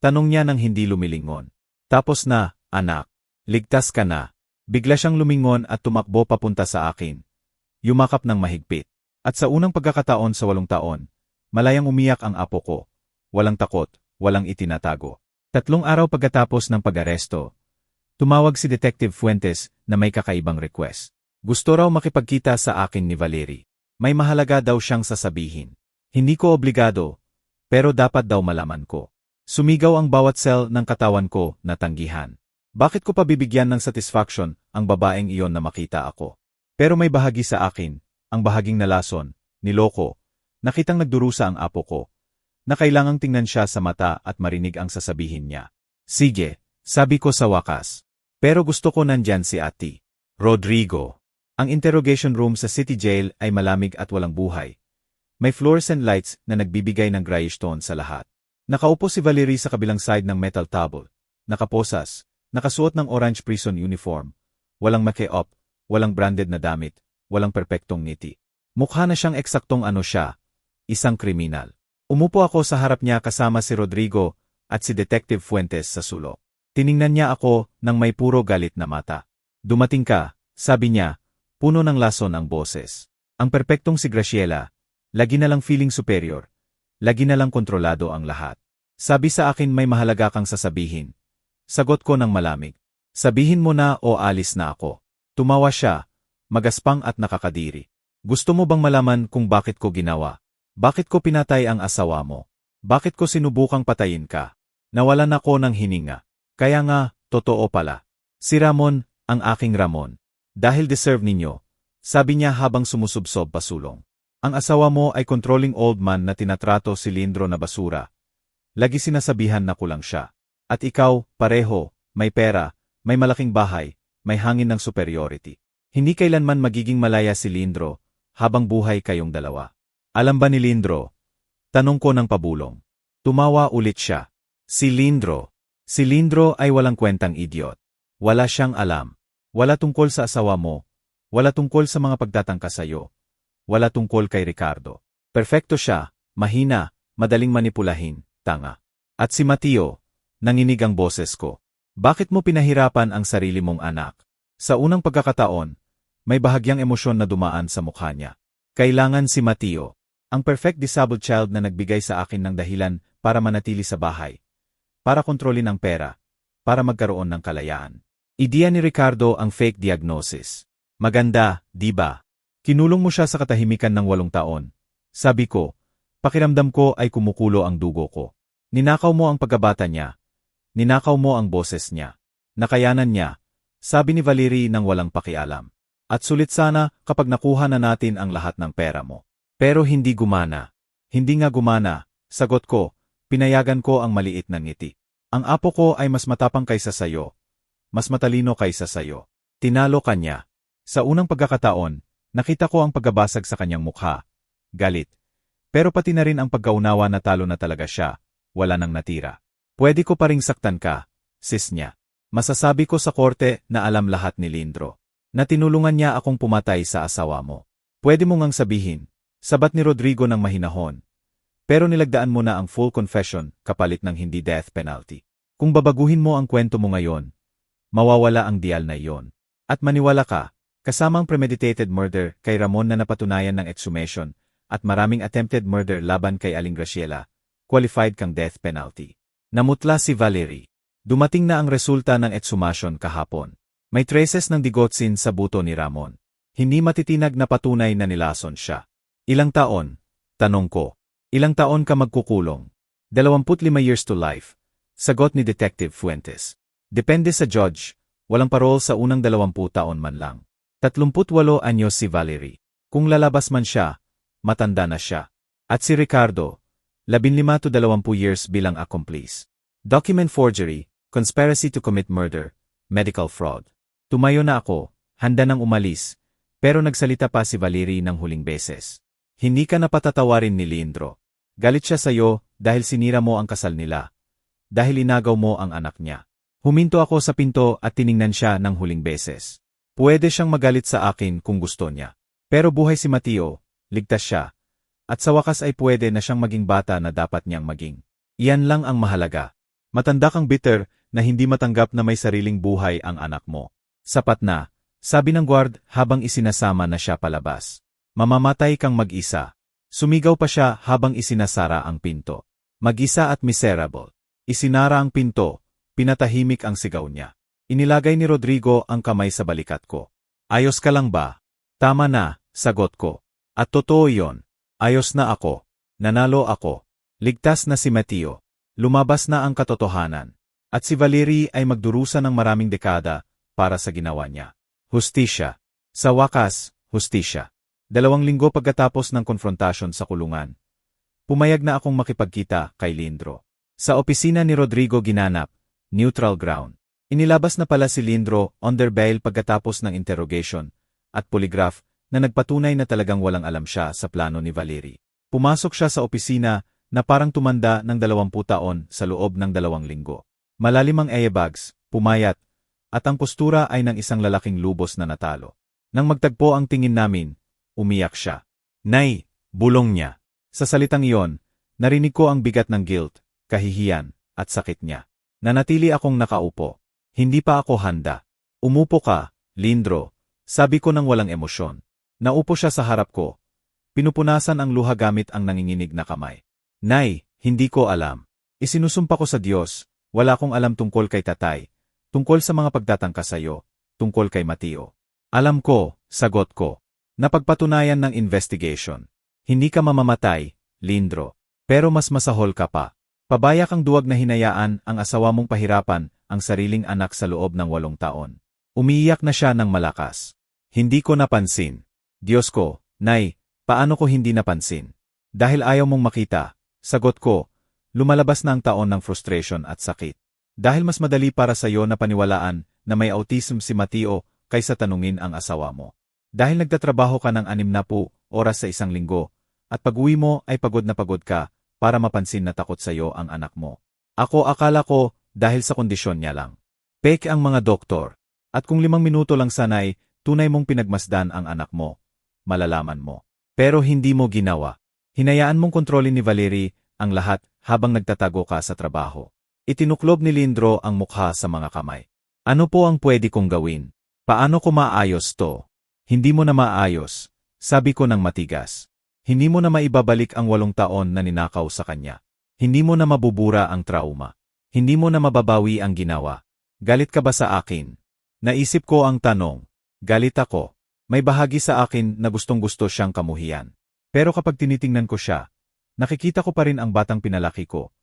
Tanong niya nang hindi lumilingon. Tapos na, anak. Ligtas ka na. Bigla siyang lumingon at tumakbo papunta sa akin. Yumakap ng mahigpit. At sa unang pagkakataon sa 8 taon, malayang umiyak ang apo ko. Walang takot, walang itinatago. 3 araw pagkatapos ng pag-aresto, tumawag si Detective Fuentes na may kakaibang request. Gusto raw makipagkita sa akin ni Valerie. May mahalaga daw siyang sasabihin. Hindi ko obligado, pero dapat daw malaman ko. Sumigaw ang bawat cell ng katawan ko na tanggihan. Bakit ko pa bibigyan ng satisfaction ang babaeng iyon na makita ako? Pero may bahagi sa akin, ang bahaging nalason, niloko, nakitang nagdurusa ang apo ko, na kailangang tingnan siya sa mata at marinig ang sasabihin niya. Sige, sabi ko sa wakas. Pero gusto ko nandyan si Ate Rodrigo. Ang interrogation room sa City Jail ay malamig at walang buhay. May fluorescent lights na nagbibigay ng grayish tone sa lahat. Nakaupo si Valerie sa kabilang side ng metal table. Nakaposas, nakasuot ng orange prison uniform. Walang make-up, walang branded na damit, walang perpektong ngiti. Mukha na siyang eksaktong ano siya, isang kriminal. Umupo ako sa harap niya kasama si Rodrigo at si Detective Fuentes sa sulok. Tiningnan niya ako nang may puro galit na mata. Dumating ka, sabi niya, puno ng lason ang boses. Ang perpektong si Graciela, lagi na lang feeling superior, lagi na lang kontrolado ang lahat. Sabi sa akin may mahalaga kang sasabihin. Sagot ko ng malamig. Sabihin mo na o alis na ako. Tumawa siya, magaspang at nakakadiri. Gusto mo bang malaman kung bakit ko ginawa? Bakit ko pinatay ang asawa mo? Bakit ko sinubukang patayin ka? Nawalan ako ng hininga. Kaya nga, totoo pala. Si Ramon, ang aking Ramon. Dahil deserve ninyo, sabi niya habang sumusubsob pasulong. Ang asawa mo ay controlling old man na tinatrato si Lindro na basura. Lagi sinasabihan na kulang siya. At ikaw, pareho, may pera, may malaking bahay, may hangin ng superiority. Hindi kailanman magiging malaya si Lindro, habang buhay kayong dalawa. Alam ba ni Lindro? Tanong ko ng pabulong. Tumawa ulit siya. Si Lindro. Si Lindro ay walang kwentang idiot. Wala siyang alam. Wala tungkol sa asawa mo. Wala tungkol sa mga pagtatangka sa'yo. Wala tungkol kay Ricardo. Perfecto siya, mahina, madaling manipulahin, tanga. At si Mateo, nanginig ang boses ko. Bakit mo pinahirapan ang sarili mong anak? Sa unang pagkakataon, may bahagyang emosyon na dumaan sa mukha niya. Kailangan si Mateo, ang perfect disabled child na nagbigay sa akin ng dahilan para manatili sa bahay. Para kontrolin ang pera. Para magkaroon ng kalayaan. Ideya ni Ricardo ang fake diagnosis. Maganda, di ba? Kinulong mo siya sa katahimikan ng 8 taon. Sabi ko, pakiramdam ko ay kumukulo ang dugo ko. Ninakaw mo ang pagkabata niya. Ninakaw mo ang boses niya. Nakayanan niya, sabi ni Valerie nang walang pakialam. At sulit sana kapag nakuha na natin ang lahat ng pera mo. Pero hindi gumana. Hindi nga gumana, sagot ko, pinayagan ko ang maliit na ngiti. Ang apo ko ay mas matapang kaysa sayo. Mas matalino kaysa sayo. Tinalo ka niya. Sa unang pagkakataon, nakita ko ang paggabasag sa kanyang mukha. Galit. Pero pati na rin ang pagkaunawa na talo na talaga siya. Wala nang natira. Pwede ko pa ring saktan ka, sis niya. Masasabi ko sa korte na alam lahat ni Lindro. Na tinulungan niya akong pumatay sa asawa mo. Pwede mo ngang sabihin, sabat ni Rodrigo ng mahinahon. Pero nilagdaan mo na ang full confession kapalit ng hindi death penalty. Kung babaguhin mo ang kwento mo ngayon, mawawala ang dial na iyon. At maniwala ka, kasamang premeditated murder kay Ramon na napatunayan ng exhumation at maraming attempted murder laban kay Aling Graciela, qualified kang death penalty. Namutla si Valerie. Dumating na ang resulta ng exhumation kahapon. May traces ng digotsin sa buto ni Ramon. Hindi matitinag na patunay na nilason siya. Ilang taon? Tanong ko. Ilang taon ka magkukulong? 25 years to life. Sagot ni Detective Fuentes. Depende sa judge. Walang parol sa unang 20 taon man lang. 38 anyos si Valerie. Kung lalabas man siya, matanda na siya. At si Ricardo, 15 to 20 years bilang accomplice. Document forgery, conspiracy to commit murder, medical fraud. Tumayo na ako, handa nang umalis, pero nagsalita pa si Valerie ng huling beses. Hindi ka napatatawarin ni Lindro. Galit siya sa'yo dahil sinira mo ang kasal nila. Dahil inagaw mo ang anak niya. Huminto ako sa pinto at tiningnan siya ng huling beses. Pwede siyang magalit sa akin kung gusto niya. Pero buhay si Mateo, ligtas siya. At sa wakas ay pwede na siyang maging bata na dapat niyang maging. Iyan lang ang mahalaga. Matanda kang bitter na hindi matanggap na may sariling buhay ang anak mo. Sapat na, sabi ng guard habang isinasama na siya palabas. Mamamatay kang mag-isa. Sumigaw pa siya habang isinasara ang pinto. Mag-isa at miserable. Isinara ang pinto, pinatahimik ang sigaw niya. Inilagay ni Rodrigo ang kamay sa balikat ko. Ayos ka lang ba? Tama na, sagot ko. At totoo yon. Ayos na ako. Nanalo ako. Ligtas na si Mateo. Lumabas na ang katotohanan. At si Valerie ay magdurusa ng maraming dekada para sa ginawa niya. Hustisya. Sa wakas, hustisya. 2 linggo pagkatapos ng konfrontasyon sa kulungan, pumayag na akong makipagkita kay Lindro. Sa opisina ni Rodrigo ginanap, neutral ground. Inilabas na pala si Lindro under bail pagkatapos ng interrogation at polygraph na nagpatunay na talagang walang alam siya sa plano ni Valerie. Pumasok siya sa opisina na parang tumanda ng 20 taon sa loob ng 2 linggo. Malalim ang airbags, pumayat, at ang postura ay ng isang lalaking lubos na natalo. Nang magtagpo ang tingin namin, umiyak siya. Nay, bulong niya. Sa salitang iyon, narinig ko ang bigat ng guilt, kahihiyan, at sakit niya. Nanatili akong nakaupo. Hindi pa ako handa. Umupo ka, Lindro, sabi ko nang walang emosyon. Naupo siya sa harap ko. Pinupunasan ang luha gamit ang nanginginig na kamay. Nay, hindi ko alam. Isinusumpa ko sa Diyos, wala akong alam tungkol kay tatay, tungkol sa mga pagtatangka sa'yo, tungkol kay Mateo. Alam ko, sagot ko. Napagpatunayan ng investigation. Hindi ka mamamatay, Lindro. Pero mas masahol ka pa. Pabaya kang duwag na hinayaan ang asawa mong pahirapan ang sariling anak sa loob ng 8 taon. Umiiyak na siya ng malakas. Hindi ko napansin. Diyos ko, Nay, paano ko hindi napansin? Dahil ayaw mong makita, sagot ko, lumalabas na ang taon ng frustration at sakit. Dahil mas madali para sa iyo na paniwalaan na may autism si Mateo kaysa tanungin ang asawa mo. Dahil nagtatrabaho ka ng 60 oras sa 1 linggo, at pag-uwi mo ay pagod na pagod ka para mapansin na takot sa iyo ang anak mo. Ako akala ko dahil sa kondisyon niya lang. Peke ang mga doktor. At kung 5 minuto lang sanay, tunay mong pinagmasdan ang anak mo. Malalaman mo. Pero hindi mo ginawa. Hinayaan mong kontrolin ni Valerie ang lahat habang nagtatago ka sa trabaho. Itinuklob ni Lindro ang mukha sa mga kamay. Ano po ang pwede kong gawin? Paano ko maayos to? Hindi mo na maayos, sabi ko ng matigas. Hindi mo na maibabalik ang 8 taon na ninakaw sa kanya. Hindi mo na mabubura ang trauma. Hindi mo na mababawi ang ginawa. Galit ka ba sa akin? Naisip ko ang tanong. Galit ako. May bahagi sa akin na gustong-gusto siyang kamuhian. Pero kapag tinitingnan ko siya, nakikita ko pa rin ang batang pinalaki ko.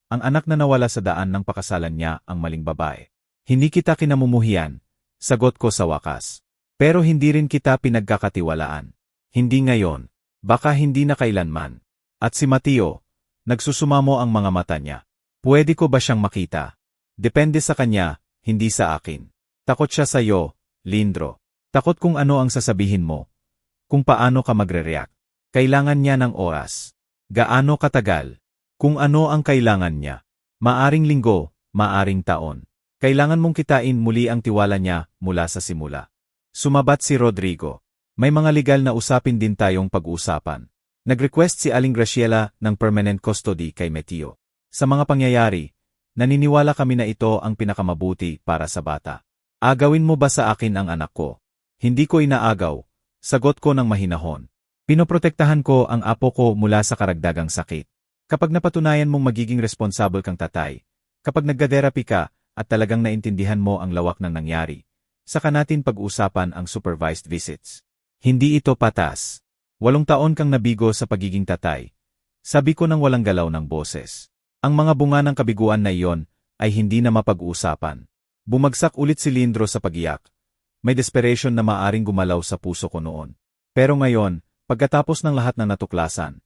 Ang anak na nawala sa daan ng pakasalan niya ang maling babae. Hindi kita kinamumuhian, sagot ko sa wakas. Pero hindi rin kita pinagkakatiwalaan. Hindi ngayon, baka hindi na kailanman. At si Mateo, nagsusumamo ang mga mata niya. Pwede ko ba siyang makita? Depende sa kanya, hindi sa akin. Takot siya sa'yo, Lindro. Takot kung ano ang sasabihin mo. Kung paano ka magre-react. Kailangan niya ng oras. Gaano katagal? Kung ano ang kailangan niya. Maaring linggo, maaring taon. Kailangan mong kitain muli ang tiwala niya mula sa simula. Sumabat si Rodrigo. May mga legal na usapin din tayong pag-uusapan. Nag-request si Aling Graciela ng permanent custody kay Mateo. Sa mga pangyayari, naniniwala kami na ito ang pinakamabuti para sa bata. Agawin mo ba sa akin ang anak ko? Hindi ko inaagaw, sagot ko ng mahinahon. Pinoprotektahan ko ang apo ko mula sa karagdagang sakit. Kapag napatunayan mong magiging responsable kang tatay, kapag nagga-therapy ka at talagang naintindihan mo ang lawak ng nangyari, saka natin pag-usapan ang supervised visits. Hindi ito patas. 8 taon kang nabigo sa pagiging tatay. Sabi ko nang walang galaw ng boses. Ang mga bunga ng kabiguan na iyon ay hindi na mapag-uusapan. Bumagsak ulit si Lindro sa pag-iyak. May desperation na maaring gumalaw sa puso ko noon. Pero ngayon, pagkatapos ng lahat ng natuklasan,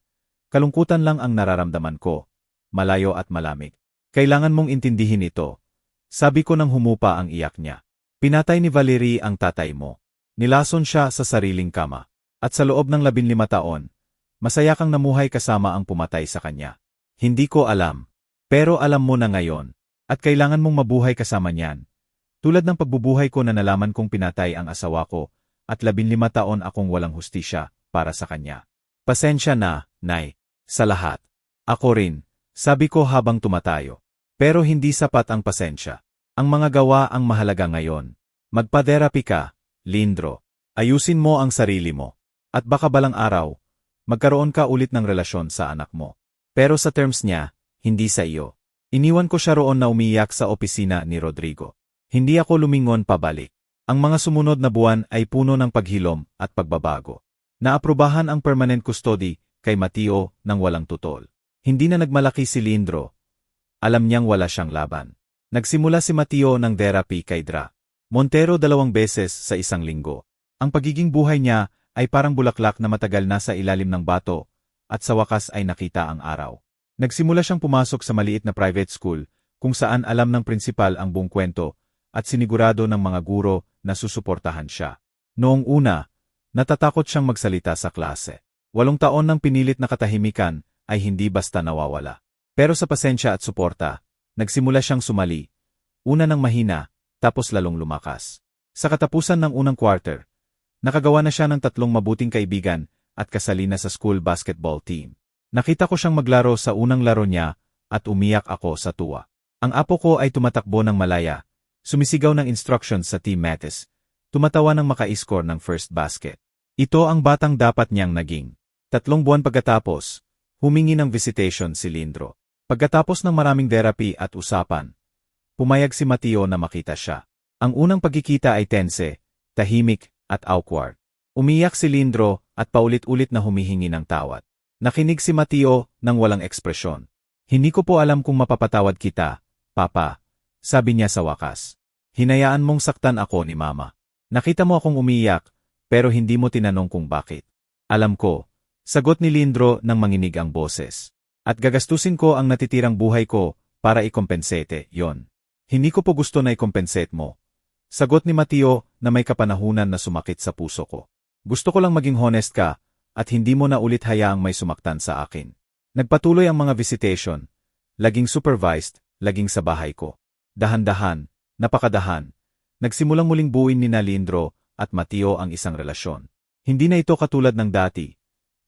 kalungkutan lang ang nararamdaman ko, malayo at malamig. Kailangan mong intindihin ito. Sabi ko nang humupa ang iyak niya. Pinatay ni Valerie ang tatay mo. Nilason siya sa sariling kama. At sa loob ng 15 taon, masaya kang namuhay kasama ang pumatay sa kanya. Hindi ko alam. Pero alam mo na ngayon. At kailangan mong mabuhay kasama niyan. Tulad ng pagbubuhay ko na nalaman kong pinatay ang asawa ko at 15 taon akong walang hustisya para sa kanya. Pasensya na, Nay. Sa lahat. Ako rin, sabi ko habang tumatayo. Pero hindi sapat ang pasensya. Ang mga gawa ang mahalaga ngayon. Magpa-therapy ka, Lindro. Ayusin mo ang sarili mo. At baka balang araw, magkaroon ka ulit ng relasyon sa anak mo. Pero sa terms niya, hindi sa iyo. Iniwan ko siya roon na umiyak sa opisina ni Rodrigo. Hindi ako lumingon pabalik. Ang mga sumunod na buwan ay puno ng paghilom at pagbabago. Naaprubahan ang permanent custody kay Mateo nang walang tutol. Hindi na nagmalaki si Lindro. Alam niyang wala siyang laban. Nagsimula si Mateo ng therapy kay Dra. Montero 2 beses sa isang linggo. Ang pagiging buhay niya ay parang bulaklak na matagal na sa ilalim ng bato at sa wakas ay nakita ang araw. Nagsimula siyang pumasok sa maliit na private school kung saan alam ng prinsipal ang buong kwento at sinigurado ng mga guro na susuportahan siya. Noong una, natatakot siyang magsalita sa klase. 8 taon ng pinilit na katahimikan ay hindi basta nawawala. Pero sa pasensya at suporta, nagsimula siyang sumali. Una ng mahina, tapos lalong lumakas. Sa katapusan ng unang quarter, nakagawa na siya ng 3 mabuting kaibigan at kasali na sa school basketball team. Nakita ko siyang maglaro sa unang laro niya at umiyak ako sa tuwa. Ang apo ko ay tumatakbo ng malaya, sumisigaw ng instructions sa team mates, tumatawa ng maka-score ng first basket. Ito ang batang dapat niyang naging. 3 buwan pagkatapos, humingi ng visitation si Lindro. Pagkatapos ng maraming therapy at usapan, pumayag si Mateo na makita siya. Ang unang pagkikita ay tense, tahimik, at awkward. Umiyak si Lindro at paulit-ulit na humihingi ng tawad. Nakinig si Mateo nang walang ekspresyon. Hindi ko po alam kung mapapatawad kita, Papa, sabi niya sa wakas. Hinayaan mong saktan ako ni Mama. Nakita mo akong umiyak, pero hindi mo tinanong kung bakit. Alam ko, sagot ni Lindro nang manginig ang boses. At gagastusin ko ang natitirang buhay ko para ikompensate yon. Hindi ko po gusto na ikompensate mo. Sagot ni Mateo na may kapanahunan na sumakit sa puso ko. Gusto ko lang maging honest ka at hindi mo na ulit hayaang may sumaktan sa akin. Nagpatuloy ang mga visitation. Laging supervised, laging sa bahay ko. Dahan-dahan, napakadahan. Nagsimulang muling buuin ni Lindro at Mateo ang isang relasyon. Hindi na ito katulad ng dati.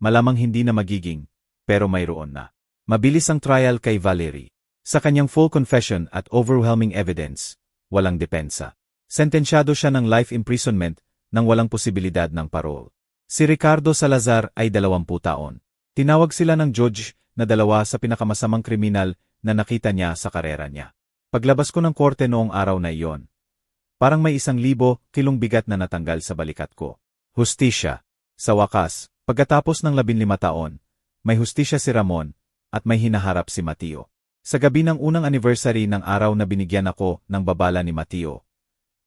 Malamang hindi na magiging, pero mayroon na. Mabilis ang trial kay Valerie. Sa kanyang full confession at overwhelming evidence, walang depensa. Sentensyado siya ng life imprisonment nang walang posibilidad ng parole. Si Ricardo Salazar ay 20 taon. Tinawag sila ng judge na 2 sa pinakamasamang kriminal na nakita niya sa karera niya. Paglabas ko ng korte noong araw na iyon, parang may 1,000 kilong bigat na natanggal sa balikat ko. Hustisya. Sa wakas, pagkatapos ng 15 taon, may hustisya si Ramon at may hinaharap si Mateo. Sa gabi ng unang anniversary ng araw na binigyan ako ng babala ni Mateo,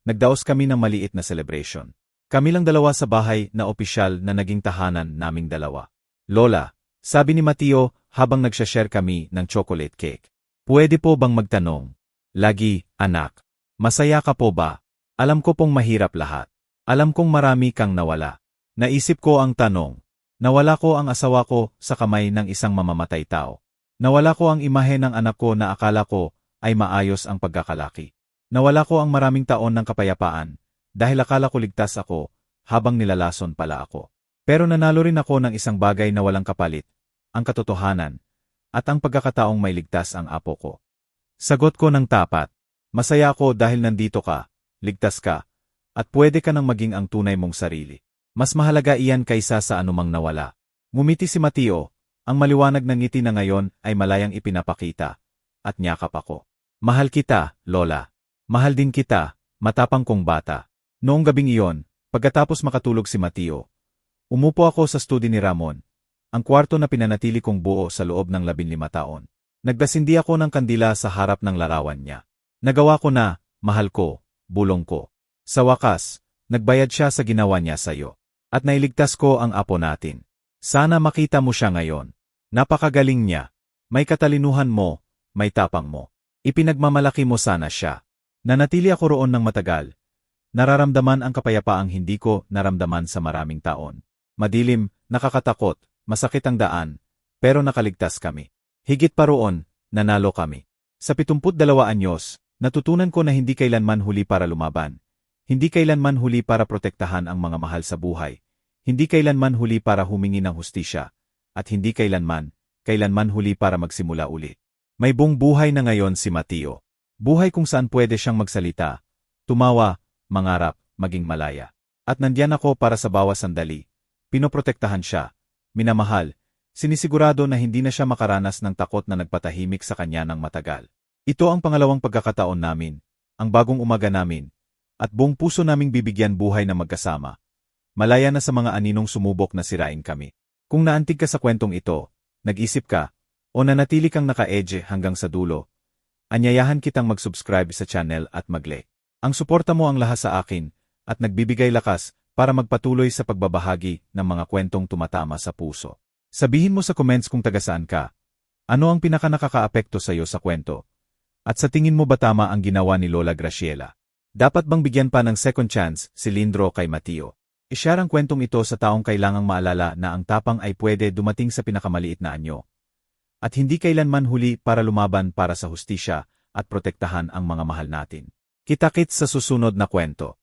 nagdaos kami ng maliit na celebration. Kami lang dalawa sa bahay na opisyal na naging tahanan naming dalawa. Lola, sabi ni Mateo habang nagsha-share kami ng chocolate cake. Pwede po bang magtanong? Lagi, anak. Masaya ka po ba? Alam ko pong mahirap lahat. Alam kong marami kang nawala. Naisip ko ang tanong. Nawala ko ang asawa ko sa kamay ng isang mamamatay tao. Nawala ko ang imahe ng anak ko na akala ko ay maayos ang pagkakalaki. Nawala ko ang maraming taon ng kapayapaan dahil akala ko ligtas ako habang nilalason pala ako. Pero nanalo rin ako ng isang bagay na walang kapalit, ang katotohanan, at ang pagkakataong may ligtas ang apo ko. Sagot ko ng tapat. Masaya ako dahil nandito ka, ligtas ka, at pwede ka nang maging ang tunay mong sarili. Mas mahalaga iyan kaysa sa anumang nawala. Ngumiti si Mateo. Ang maliwanag ng ngiti na ngayon ay malayang ipinapakita, at niyakap ako. Mahal kita, Lola. Mahal din kita, matapang kong bata. Noong gabing iyon, pagkatapos makatulog si Mateo, umupo ako sa studio ni Ramon, ang kwarto na pinanatili kong buo sa loob ng 15 taon. Nagdasindi ako ng kandila sa harap ng larawan niya. Nagawa ko na, mahal ko, bulong ko. Sa wakas, nagbayad siya sa ginawa niya sa'yo. At nailigtas ko ang apo natin. Sana makita mo siya ngayon. Napakagaling niya. May katalinuhan mo, may tapang mo. Ipinagmamalaki mo sana siya. Nanatili ako roon ng matagal. Nararamdaman ang kapayapaang hindi ko naramdaman sa maraming taon. Madilim, nakakatakot, masakit ang daan, pero nakaligtas kami. Higit pa roon, nanalo kami. Sa 72 anyos, natutunan ko na hindi kailanman huli para lumaban. Hindi kailanman huli para protektahan ang mga mahal sa buhay. Hindi kailanman huli para humingi ng hustisya. At hindi kailanman huli para magsimula ulit. May buong buhay na ngayon si Mateo. Buhay kung saan pwede siyang magsalita, tumawa, mangarap, maging malaya. At nandiyan ako para sa bawat sandali. Pinoprotektahan siya, minamahal, sinisigurado na hindi na siya makaranas ng takot na nagpatahimik sa kanya ng matagal. Ito ang pangalawang pagkakataon namin, ang bagong umaga namin, at buong puso naming bibigyan buhay na magkasama. Malaya na sa mga aninong sumubok na sirain kami. Kung naantig ka sa kwentong ito, nag-isip ka, o nanatili kang naka-edge hanggang sa dulo, anyayahan kitang mag-subscribe sa channel at mag-like. Ang suporta mo ang lahas sa akin, at nagbibigay lakas para magpatuloy sa pagbabahagi ng mga kwentong tumatama sa puso. Sabihin mo sa comments kung taga-saan ka, ano ang pinaka-nakakaapekto sa iyo sa kwento, at sa tingin mo ba tama ang ginawa ni Lola Graciela? Dapat bang bigyan pa ng second chance si Lindro kay Mateo? I-share ang kwentong ito sa taong kailangang maalala na ang tapang ay pwede dumating sa pinakamaliit na anyo. At hindi kailanman huli para lumaban para sa hustisya at protektahan ang mga mahal natin. Kita-kits sa susunod na kwento.